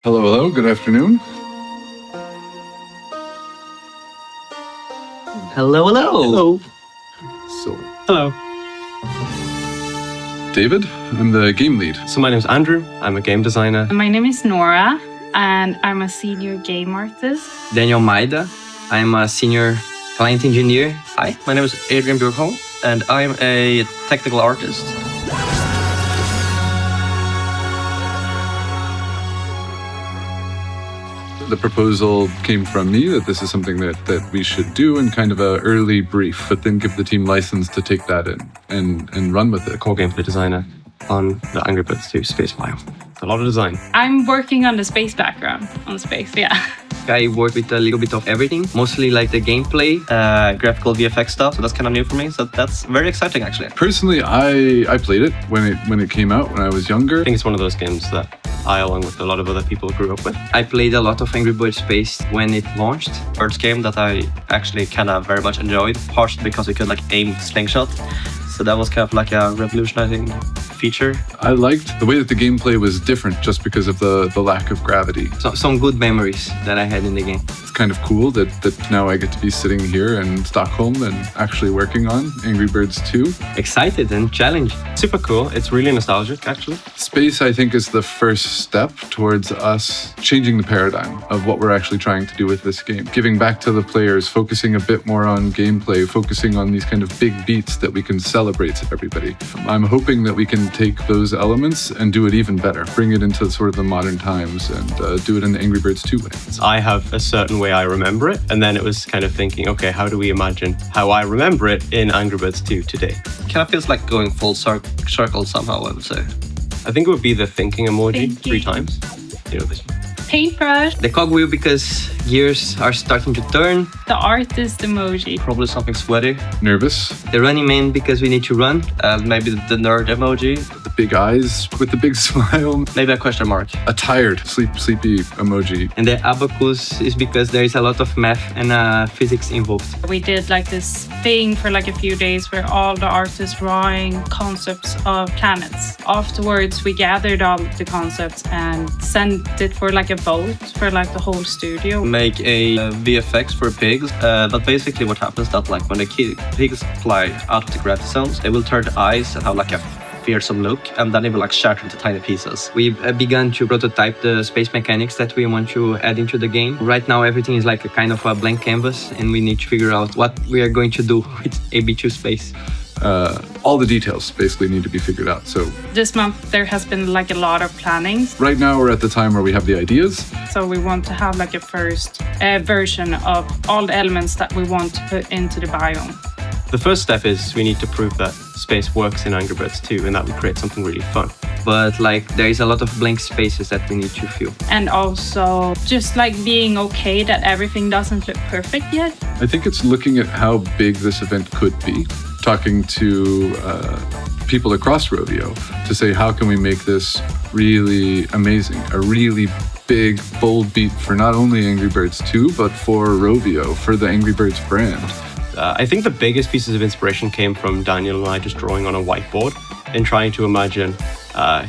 Hello, hello, good afternoon. Hello, hello. So, Hello. David, I'm the game lead. So my name's Andrew. I'm a game designer. My name is Nora, and I'm a senior game artist. Daniel Maida. I'm a senior client engineer. Hi, my name is Adrian Björkholm, and I'm a technical artist. The proposal came from me that this is something that we should do in kind of an early brief, but then give the team license to take that in and run with it. Core gameplay designer on the Angry Birds 2 Space Biome. A lot of design. I'm working on the space background, on space, yeah. I work with a little bit of everything, mostly like the gameplay. Graphical VFX stuff, so that's kind of new for me. So that's very exciting, actually. Personally, I played it when it came out when I was younger. I think it's one of those games that I, along with a lot of other people, grew up with. I played a lot of Angry Birds Space when it launched. First game that I actually kind of very much enjoyed, partially because we could like aim slingshot. So that was kind of like a revolutionizing feature. I liked the way that the gameplay was different just because of the lack of gravity. So, some good memories that I had in the game. It's kind of cool that now I get to be sitting here in Stockholm and actually working on Angry Birds 2. Excited and challenged. Super cool. It's really nostalgic, actually. Space, I think, is the first step towards us changing the paradigm of what we're actually trying to do with this game. Giving back to the players, focusing a bit more on gameplay, focusing on these kind of big beats that we can celebrate to everybody. I'm hoping that we can take those elements and do it even better, bring it into sort of the modern times and do it in the Angry Birds 2 way. I have a certain way I remember it, and then it was kind of thinking, okay, how do we imagine how I remember it in Angry Birds 2 today? Kind of feels like going full circle somehow, I would say. I think it would be the thinking emoji Thinking. 3 times. You know, this. Paintbrush, The cogwheel because gears are starting to turn. the artist emoji. Probably something sweaty. Nervous, The running man because we need to run. Maybe the nerd emoji. the big eyes with the big smile, Maybe a question mark. a tired, sleepy emoji. And the abacus is because there is a lot of math and physics involved. We did like this thing for like a few days where all the artists drawing concepts of planets. Afterwards, we gathered all the concepts and sent it for like a vote for like the whole studio. Make a VFX for pigs, but basically what happens is that like when the pigs fly out of the gravity zones, they will turn the eyes and have like a fearsome look, and then they will like shatter into tiny pieces. We've begun to prototype the space mechanics that we want to add into the game. Right now, everything is like a kind of a blank canvas, and we need to figure out what we are going to do with AB2 Space. All the details basically need to be figured out. So This month, there has been like a lot of planning. right now we're at the time where we have the ideas. So we want to have like a first version of all the elements that we want to put into the biome. The first step is we need to prove that space works in Angry Birds 2 and that we create something really fun. But like there is a lot of blank spaces that we need to fill. And also just like being okay that everything doesn't look perfect yet. I think it's looking at how big this event could be, talking to people across Rovio to say, how can we make this really amazing, a really big, bold beat for not only Angry Birds 2, but for Rovio, for the Angry Birds brand. I think the biggest pieces of inspiration came from Daniel and I just drawing on a whiteboard and trying to imagine,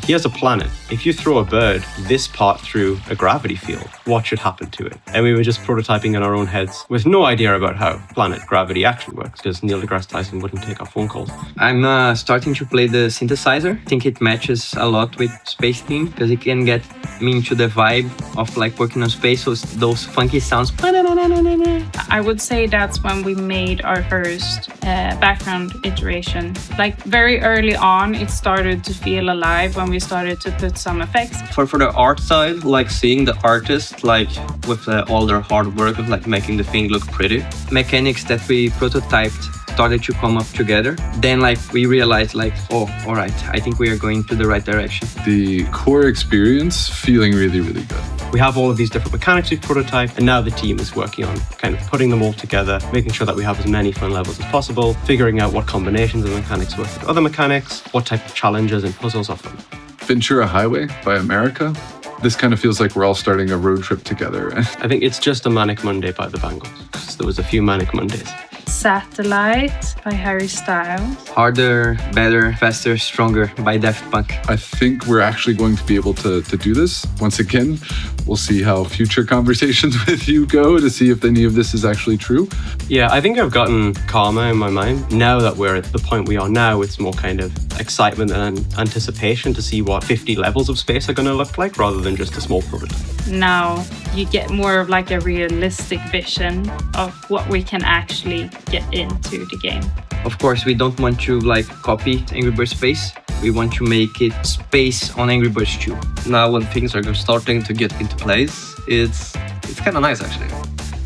here's a planet. If you throw a bird this part through a gravity field, what should happen to it? And we were just prototyping in our own heads with no idea about how planet gravity actually works, because Neil deGrasse Tyson wouldn't take our phone calls. I'm starting to play the synthesizer. I think it matches a lot with space theme because it can get me into the vibe of like working on space. So those funky sounds. I would say that's when we made our first background iteration. Like very early on, it started to feel alive when we started to put some effects. For the art side, like seeing the artist like with all their hard work of like making the thing look pretty. Mechanics that we prototyped started to come up together. Then like we realized like, oh, all right, I think we are going to the right direction. The core experience feeling really, really good. We have all of these different mechanics we've prototyped, and now the team is working on kind of putting them all together, making sure that we have as many fun levels as possible, figuring out what combinations of mechanics work with other mechanics, what type of challenges and puzzles are fun. Ventura Highway by America. This kind of feels like we're all starting a road trip together. I think it's just a Manic Monday by the Bangles, because there was a few Manic Mondays. Satellite by Harry Styles. Harder, better, faster, stronger by Daft Punk. I think we're actually going to be able to do this once again We'll see how future conversations with you go to see if any of this is actually true. Yeah, I think I've gotten calmer in my mind. Now that we're at the point we are now, it's more kind of excitement and anticipation to see what 50 levels of space are going to look like rather than just a small prototype. Now you get more of like a realistic vision of what we can actually get into the game. Of course, we don't want to like copy Angry Birds Space. We want to make it space on Angry Birds 2. Now when things are starting to get into place, it's kind of nice actually.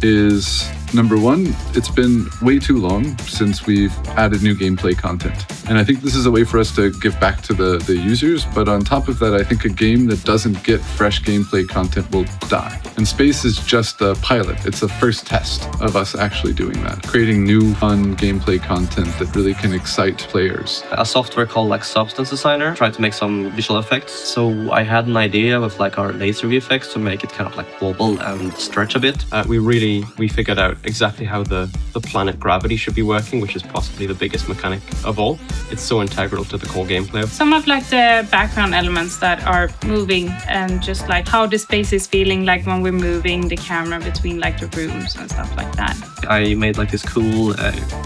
Is number one, it's been way too long since we've added new gameplay content. And I think this is a way for us to give back to the users. But on top of that, I think a game that doesn't get fresh gameplay content will die. And Space is just a pilot. It's a first test of us actually doing that, creating new, fun gameplay content that really can excite players. A software called like Substance Designer tried to make some visual effects. So I had an idea with like our laser VFX to make it kind of like wobble and stretch a bit. We figured out exactly how the planet gravity should be working, which is possibly the biggest mechanic of all. It's so integral to the core gameplay. Some of like the background elements that are moving and just like how the space is feeling like when we're moving the camera between like the rooms and stuff like that. I made like this cool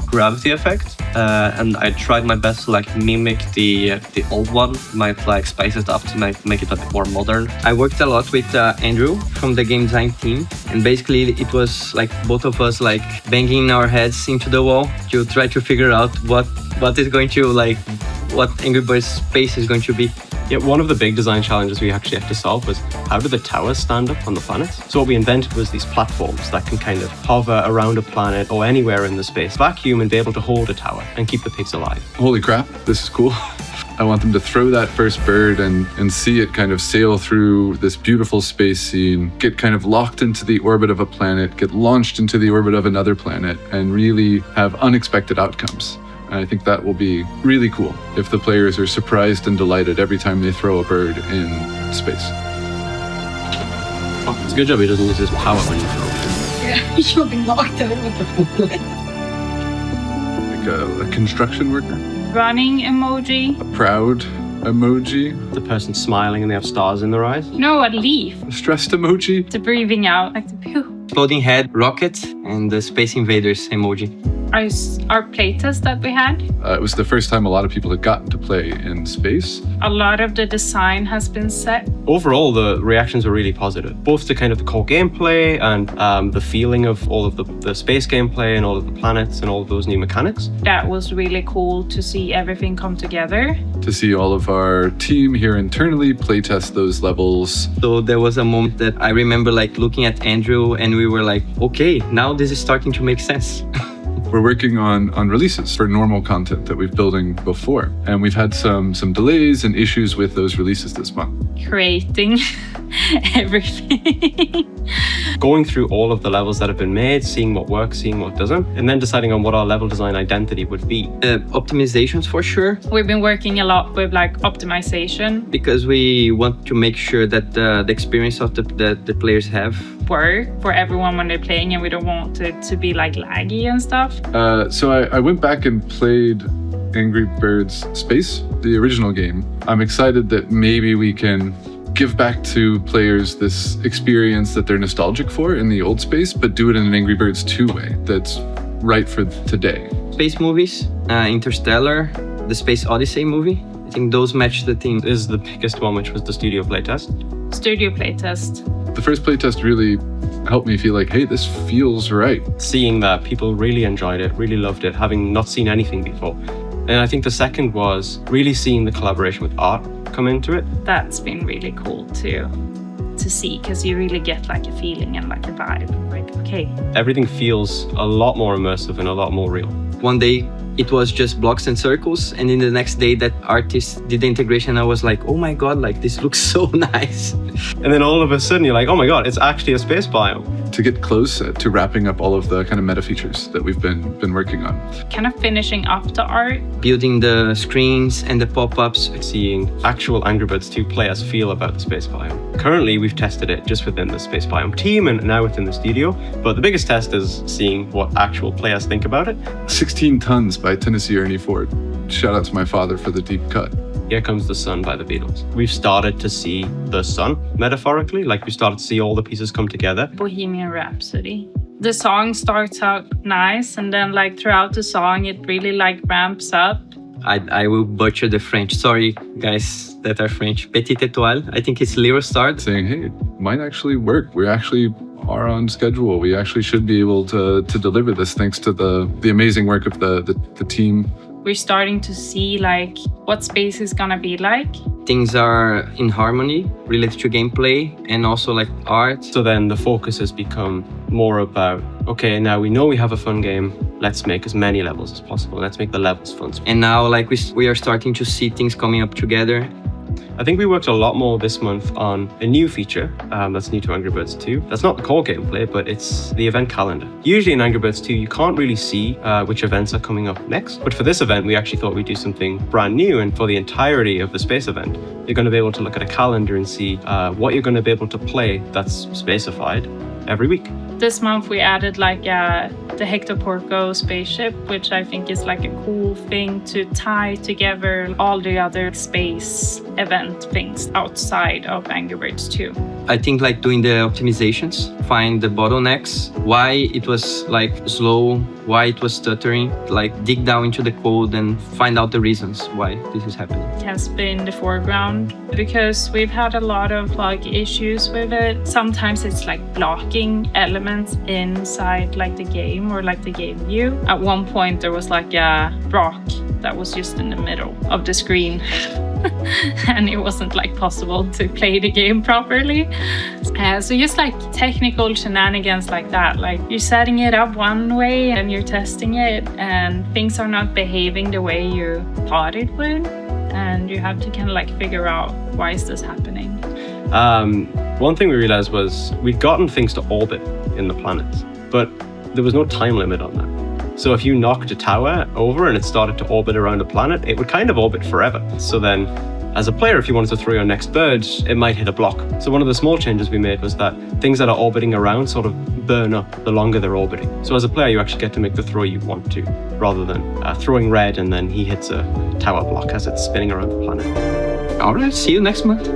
gravity effect and I tried my best to like mimic the old one, might like spice it up to make it a bit more modern. I worked a lot with Andrew from the game design team, and basically it was like both of us like banging our heads into the wall to try to figure out what is going to like what Angry Birds Space is going to be. Yeah, one of the big design challenges we actually have to solve was how do the towers stand up on the planets? So what we invented was these platforms that can kind of hover around a planet or anywhere in the space, vacuum and be able to hold a tower and keep the pigs alive. Holy crap, this is cool. I want them to throw that first bird and see it kind of sail through this beautiful space scene, get kind of locked into the orbit of a planet, get launched into the orbit of another planet, and really have unexpected outcomes. And I think that will be really cool if the players are surprised and delighted every time they throw a bird in space. Oh, it's a good job he doesn't use his power when you throw it. Yeah, you'll be locked out with the Like a construction worker. Running emoji. A proud emoji. The person smiling and they have stars in their eyes. No, a leaf. A stressed emoji. The breathing out, like the pew. Exploding head, rocket, and the Space Invaders emoji. Our playtest that we had. It was the first time a lot of people had gotten to play in space. A lot of the design has been set. Overall, the reactions were really positive, both to kind of the core gameplay and the feeling of all of the space gameplay and all of the planets and all of those new mechanics. That was really cool to see everything come together. To see all of our team here internally playtest those levels. So there was a moment that I remember like looking at Andrew and we were like, okay, now this is starting to make sense. We're working on releases for normal content that we've building before. And we've had some delays and issues with those releases this month. Creating everything. Going through all of the levels that have been made, seeing what works, seeing what doesn't, and then deciding on what our level design identity would be. Optimizations for sure. We've been working a lot with like optimization. Because we want to make sure that the experience of the players have work for everyone when they're playing, and we don't want it to be like laggy and stuff. So I went back and played Angry Birds Space, the original game. I'm excited that maybe we can give back to players this experience that they're nostalgic for in the old Space, but do it in an Angry Birds 2 way that's right for today. Space movies, Interstellar, the Space Odyssey movie. I think those match the theme. This is the biggest one, which was the studio playtest. Studio playtest. The first playtest really helped me feel like, hey, this feels right. Seeing that people really enjoyed it, really loved it, having not seen anything before. And I think the second was really seeing the collaboration with art come into it. That's been really cool to see, because you really get like a feeling and like a vibe. Like, okay. Everything feels a lot more immersive and a lot more real. One day it was just blocks and circles, and then the next day that artist did the integration, I was like, oh my god, like this looks so nice. And then all of a sudden you're like, oh my god, it's actually a space biome. To get close to wrapping up all of the kind of meta features that we've been working on. Kind of finishing up the art. Building the screens and the pop-ups. Seeing actual Angry Birds 2 players feel about the space biome. Currently, we've tested it just within the space biome team and now within the studio. But the biggest test is seeing what actual players think about it. 16 Tons by Tennessee Ernie Ford. Shout out to my father for the deep cut. Here Comes the Sun by the Beatles. We've started to see the sun, metaphorically, like we started to see all the pieces come together. Bohemian Rhapsody. The song starts out nice, and then like throughout the song it really like ramps up. I will butcher the French. Sorry, guys that are French. Petite étoile. I think it's little start. Saying, hey, it might actually work. We actually are on schedule. We actually should be able to deliver this thanks to the amazing work of the team. We're starting to see like what space is gonna be like. Things are in harmony related to gameplay and also like art. So then the focus has become more about, okay, now we know we have a fun game. Let's make as many levels as possible. Let's make the levels fun. And now like we are starting to see things coming up together. I think we worked a lot more this month on a new feature that's new to Angry Birds 2. That's not the core gameplay, but it's the event calendar. Usually in Angry Birds 2, you can't really see which events are coming up next. But for this event, we actually thought we'd do something brand new. And for the entirety of the space event, you're going to be able to look at a calendar and see what you're going to be able to play that's spacified every week. This month we added like the Hector Porco spaceship, which I think is like a cool thing to tie together all the other space event things outside of Angry Birds 2. I think like doing the optimizations, find the bottlenecks, why it was like slow, why it was stuttering, like dig down into the code and find out the reasons why this is happening. It has been the foreground because we've had a lot of like issues with it. Sometimes it's like blocking elements inside like the game or like the game view. At one point there was like a rock that was just in the middle of the screen. And it wasn't like possible to play the game properly. So just like technical shenanigans like that, like you're setting it up one way and you're testing it and things are not behaving the way you thought it would, and you have to kind of like figure out why is this happening. One thing we realized was we'd gotten things to orbit in the planets, but there was no time limit on that. So if you knocked a tower over and it started to orbit around a planet, it would kind of orbit forever. So then, as a player, if you wanted to throw your next bird, it might hit a block. So one of the small changes we made was that things that are orbiting around sort of burn up the longer they're orbiting. So as a player, you actually get to make the throw you want to, rather than throwing red and then he hits a tower block as it's spinning around the planet. All right, see you next month.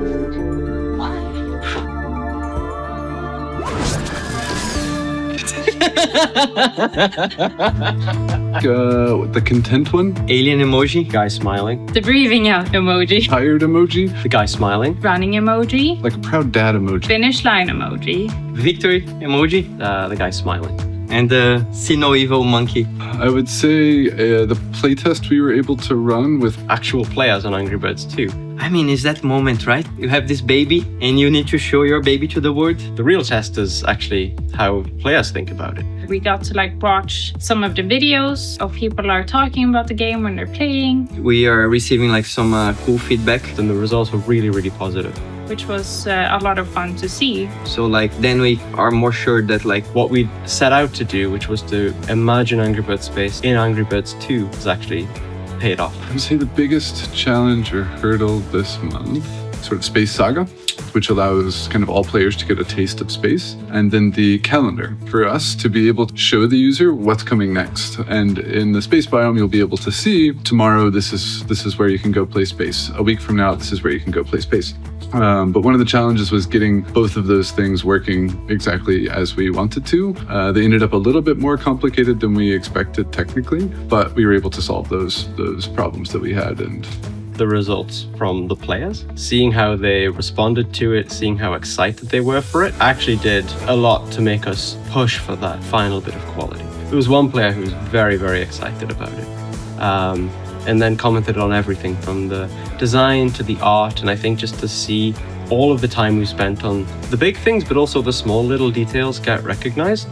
The content one, Alien emoji. Guy smiling. The breathing out emoji. tired emoji, The guy smiling. Running emoji. like a proud dad emoji. Finish line emoji. Victory emoji. The guy smiling. And the see no evil monkey. I would say the playtest we were able to run with Actual players on Angry Birds 2. I mean, it's that moment, right? You have this baby and you need to show your baby to the world. The real test is actually how players think about it. We got to like watch some of the videos of people are talking about the game when they're playing, We are receiving like some cool feedback. And the results were really, really positive. which was a lot of fun to see. So like then we are more sure that like What we set out to do, which was to imagine Angry Birds space in Angry Birds 2, has actually paid off. I would say the biggest challenge or hurdle this month, sort of Space Saga, which allows kind of all players to get a taste of space, and then the calendar for us to be able to show the user what's coming next. And in the space biome, you'll be able to see tomorrow this is where you can go play space. A week from now, this is where you can go play space. But one of the challenges was getting both of those things working exactly as we wanted to. They ended up a little bit more complicated than we expected technically, but we were able to solve those problems that we had. And The results from the players, seeing how they responded to it, seeing how excited they were for it, actually did a lot to make us push for that final bit of quality. There was one player who was very, very excited about it. And then commented on everything from the design to the art, and I think just to see all of the time we spent on the big things, but also the small little details get recognized,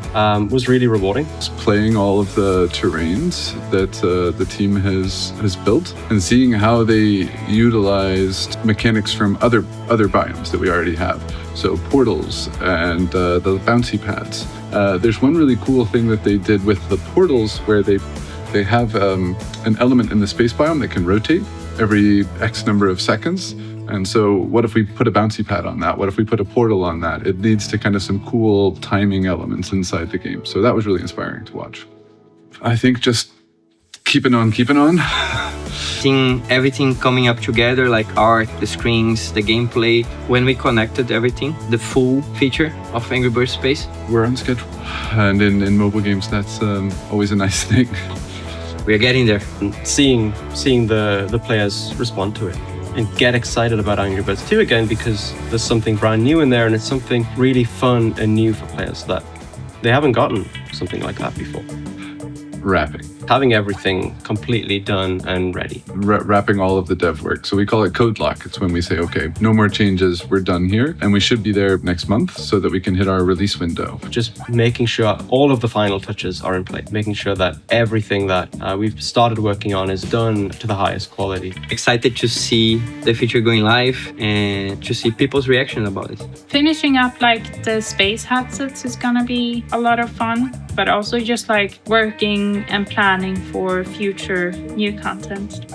was really rewarding. playing all of the terrains that the team has built and seeing how they utilized mechanics from other biomes that we already have. So portals and the bouncy pads. There's one really cool thing that they did with the portals where they have an element in the space biome that can rotate every X number of seconds. And so what if we put a bouncy pad on that? What if we put a portal on that? It leads to kind of some cool timing elements inside the game. So that was really inspiring to watch. I think just keeping on. seeing everything coming up together, like art, the screens, the gameplay. When we connected everything, the full feature of Angry Birds Space. We're on schedule. And in mobile games, that's always a nice thing. We are getting there. And seeing the players respond to it and get excited about Angry Birds 2 again, because there's something brand new in there and it's something really fun and new for players that they haven't gotten something like that before. Wrapping. Having everything completely done and ready. Wrapping all of the dev work. So we call it code lock. It's when we say, okay, no more changes, we're done here. And we should be there next month so that we can hit our release window. Just making sure all of the final touches are in place, making sure that everything that we've started working on is done to the highest quality. Excited to see the feature going live and to see people's reaction about it. Finishing up like the space headsets is gonna be a lot of fun, but also just like working and planning for future new content.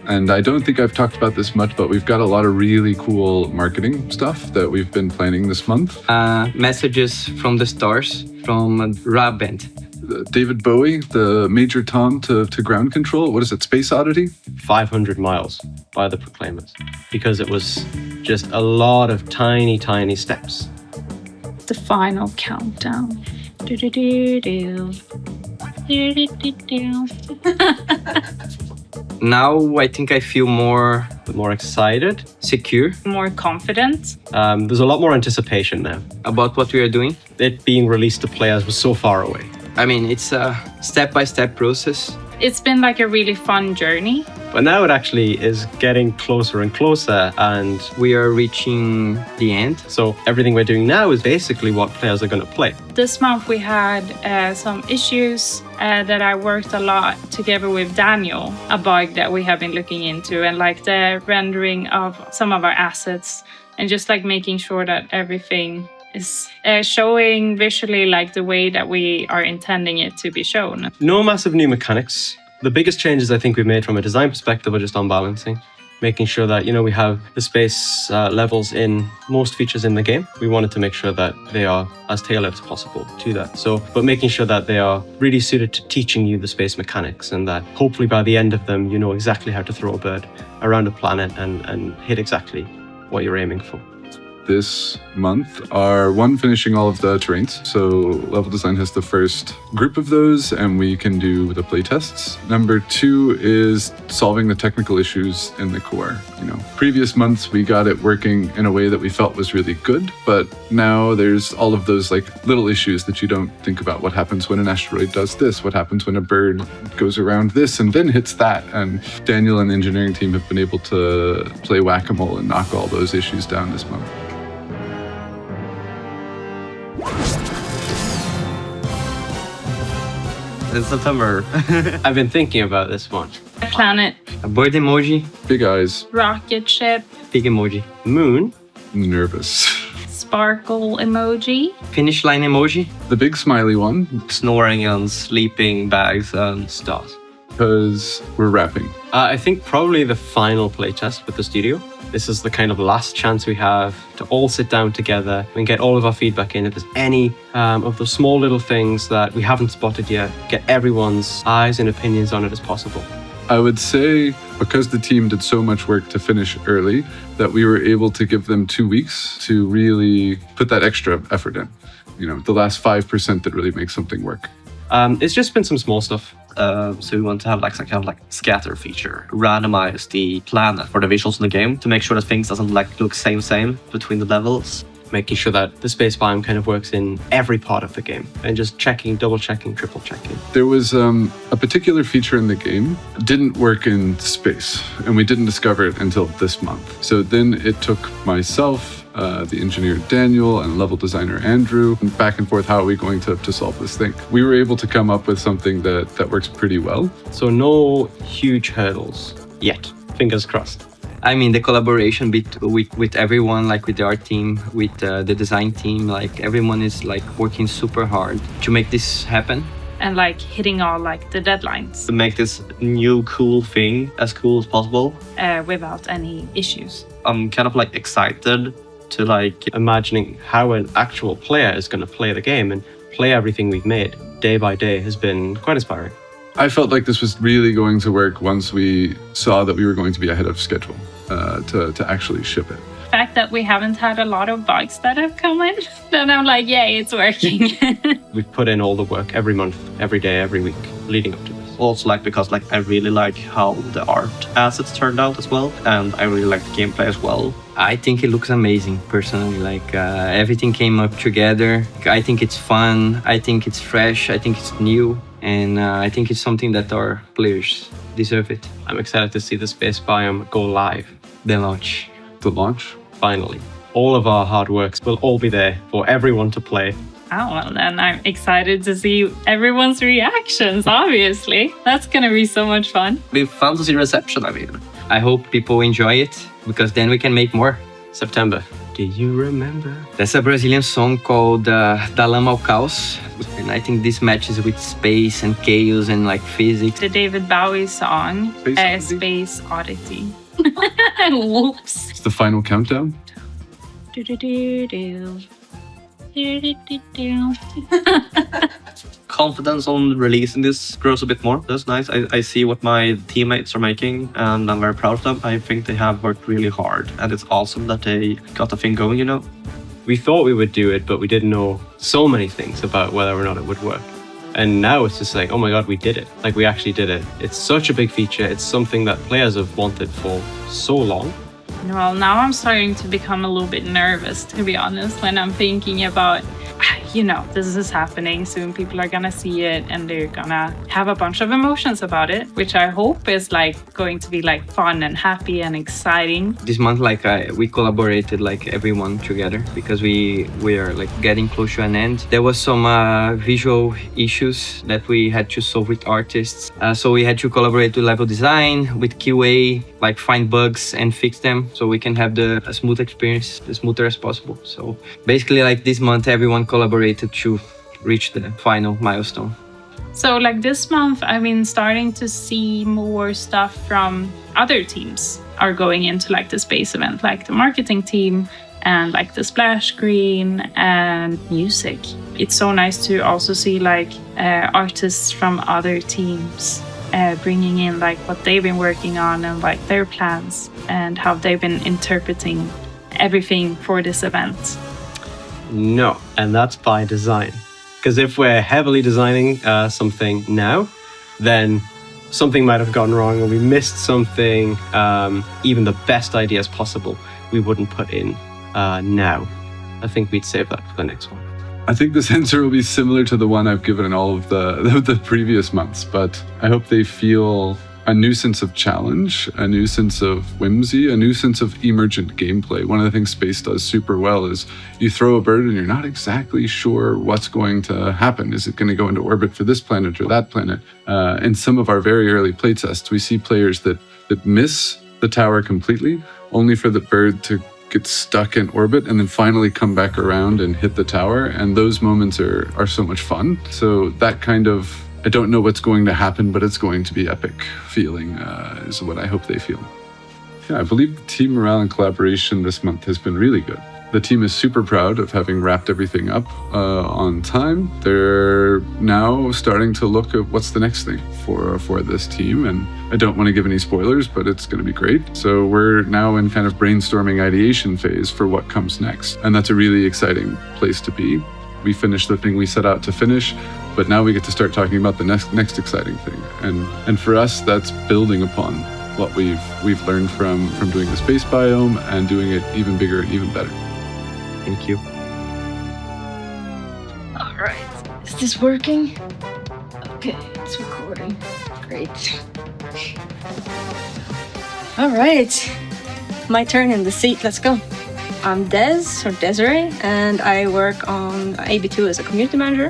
And I don't think I've talked about this much, but we've got a lot of really cool marketing stuff that we've been planning this month. Messages from the stars from Rob Band. David Bowie, the Major Tom to ground control. What is it? Space Oddity? 500 miles by the Proclaimers, because it was just a lot of tiny, tiny steps. The final countdown. Do-do-do-do. Do-do-do-do. Now I think I feel more Excited. secure More confident. There's a lot more anticipation now. about what we are doing. It being released to players was so far away. I mean, it's a step-by-step process. It's been like a really fun journey. But now it actually is getting closer and closer, and We are reaching the end. so everything we're doing now is basically what players are going to play. This month we had some issues that I worked a lot together with Daniel, a bug that we have been looking into, and like the rendering of some of our assets, and just like making sure that everything is showing visually like the way that we are intending it to be shown. No massive new mechanics. The biggest changes I think we've made from a design perspective are just on balancing. Making sure that, we have the space levels in most features in the game. We wanted to make sure that they are as tailored as possible to that. But making sure that they are really suited to teaching you the space mechanics, and that hopefully by the end of them, you know exactly how to throw a bird around a planet and hit exactly what you're aiming for. This month are finishing all of the terrains. So level design has the first group of those, and we can do the play tests. Number 2 is solving the technical issues in the core. Previous months we got it working in a way that we felt was really good, but now there's all of those like little issues that you don't think about. What happens when an asteroid does this? What happens when a bird goes around this and then hits that? And Daniel and the engineering team have been able to play whack-a-mole and knock all those issues down this month. In September. I've been thinking about this one. A planet, A bird emoji, Big eyes, rocket ship, big emoji. Moon. nervous. sparkle emoji. Finish line emoji. The big smiley one, Snoring and sleeping bags and Stars. because we're wrapping. I think probably the final playtest with the studio. This is the kind of last chance we have to all sit down together and get all of our feedback in. If there's any of the small little things that we haven't spotted yet, get everyone's eyes and opinions on it as possible. I would say because the team did so much work to finish early that we were able to give them 2 weeks to really put that extra effort in. The last 5% that really makes something work. It's just been some small stuff. so we want to have like some kind of like scatter feature, randomize the planet for the visuals in the game to make sure that things doesn't like look same between the levels. Making sure that the space biome kind of works in every part of the game, and just checking, double checking, triple checking. There was a particular feature in the game didn't work in space, and we didn't discover it until this month. So then it took myself, the engineer Daniel, and level designer Andrew, back and forth. How are we going to solve this thing? We were able to come up with something that works pretty well. So no huge hurdles yet. Fingers crossed. I mean, the collaboration with everyone, like with the art team, with the design team, like everyone is like working super hard to make this happen. And like hitting all like the deadlines To make this new cool thing as cool as possible. without any issues. I'm kind of like excited to like Imagining how an actual player is going to play the game and play everything we've made day by day has been quite inspiring. I felt like this was really going to work once we saw that we were going to be ahead of schedule to actually ship it. The fact that we haven't had a lot of bugs that have come in, then I'm like, yay, it's working. We've put in all the work every month, every day, every week leading up to this. Also, because I really like how the art assets turned out as well, and I really like the gameplay as well. I think it looks amazing, personally. Everything came up together. I think it's fun. I think it's fresh. I think it's new. And I think it's something that our players deserve it. I'm excited to see the space biome go live. The launch. The launch? Finally. All of our hard works will all be there for everyone to play. Oh, well, then I'm excited to see everyone's reactions, obviously. That's going to be so much fun. It'll be fun to see reception, I mean. I hope people enjoy it, because then we can make more. September. Do you remember? That's a Brazilian song called Da Lama ao Caos. And I think this matches with space and chaos and physics. The David Bowie song, Space Oddity. Whoops. It's the final countdown. Do-do-do-do. Do-do-do-do. Confidence on releasing this grows a bit more. That's nice. I see what my teammates are making, and I'm very proud of them. I think they have worked really hard, and it's awesome that they got the thing going, We thought we would do it, but we didn't know so many things about whether or not it would work. And now it's just oh my God, we did it. We actually did it. It's such a big feature. It's something that players have wanted for so long. Well, now I'm starting to become a little bit nervous, to be honest, when I'm thinking about, this is happening soon. People are gonna see it and they're gonna have a bunch of emotions about it, which I hope is going to be fun and happy and exciting. This month, we collaborated everyone together, because we are getting close to an end. There was some visual issues that we had to solve with artists. So we had to collaborate with level design, with QA, find bugs and fix them so we can have a smooth experience, as smoother as possible. So basically this month, everyone collaborated to reach the final milestone. So this month, I've been starting to see more stuff from other teams are going into the space event, the marketing team and the splash screen and music. It's so nice to also see artists from other teams bringing in what they've been working on and their plans and how they've been interpreting everything for this event. No, and that's by design. Because if we're heavily designing something now, then something might have gone wrong or we missed something. Even the best ideas possible, we wouldn't put in now. I think we'd save that for the next one. I think this answer will be similar to the one I've given in all of the previous months, but I hope they feel a new sense of challenge, a new sense of whimsy, a new sense of emergent gameplay. One of the things space does super well is you throw a bird and you're not exactly sure what's going to happen. Is it going to go into orbit for this planet or that planet? In some of our very early playtests, we see players that miss the tower completely, only for the bird to get stuck in orbit and then finally come back around and hit the tower. And those moments are so much fun. So that kind of, I don't know what's going to happen, but it's going to be epic feeling is what I hope they feel. Yeah, I believe the team morale and collaboration this month has been really good. The team is super proud of having wrapped everything up on time. They're now starting to look at what's the next thing for this team. And I don't want to give any spoilers, but it's going to be great. So we're now in kind of brainstorming ideation phase for what comes next. And that's a really exciting place to be. We finished the thing we set out to finish, but now we get to start talking about the next exciting thing. And for us, that's building upon what we've learned from doing the space biome and doing it even bigger and even better. Thank you. All right. Is this working? Okay, it's recording. Great. All right. My turn in the seat. Let's go. I'm Desiree, and I work on AB2 as a community manager.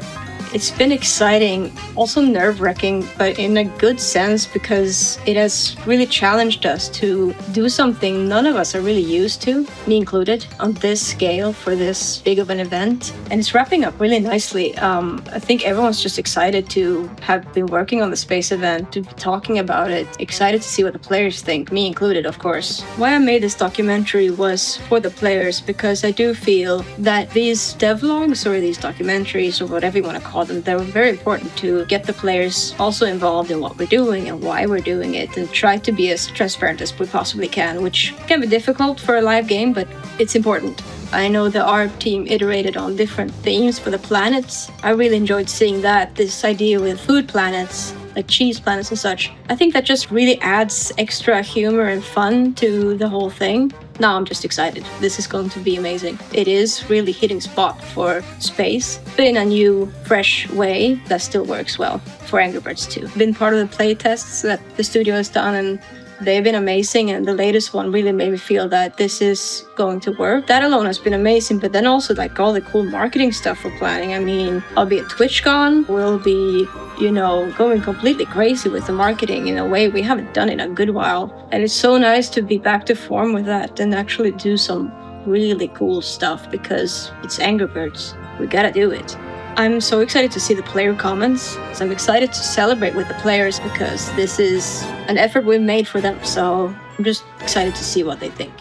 It's been exciting, also nerve-wracking, but in a good sense because it has really challenged us to do something none of us are really used to, me included, on this scale for this big of an event. And it's wrapping up really nicely. I think everyone's just excited to have been working on the space event, to be talking about it, excited to see what the players think, me included, of course. Why I made this documentary was for the players, because I do feel that these devlogs or these documentaries or whatever you want to call about them. They're very important to get the players also involved in what we're doing and why we're doing it, and try to be as transparent as we possibly can, which can be difficult for a live game, but it's important. I know the art team iterated on different themes for the planets. I really enjoyed seeing that, this idea with food planets, like cheese planets and such. I think that just really adds extra humor and fun to the whole thing. Now I'm just excited. This is going to be amazing. It is really hitting spot for space, but in a new, fresh way that still works well for Angry Birds 2. Been part of the play tests that the studio has done, and they've been amazing, and the latest one really made me feel that this is going to work. That alone has been amazing, but then also like all the cool marketing stuff we're planning. I mean, I'll be at TwitchCon, we'll be, going completely crazy with the marketing in a way we haven't done in a good while. And it's so nice to be back to form with that and actually do some really cool stuff, because it's Angry Birds. We gotta do it. I'm so excited to see the player comments. So I'm excited to celebrate with the players, because this is an effort we've made for them. So I'm just excited to see what they think.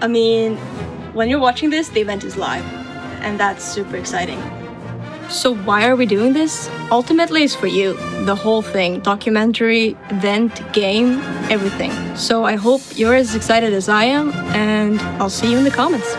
I mean, when you're watching this, the event is live, and that's super exciting. So why are we doing this? Ultimately, it's for you. The whole thing, documentary, event, game, everything. So I hope you're as excited as I am, and I'll see you in the comments.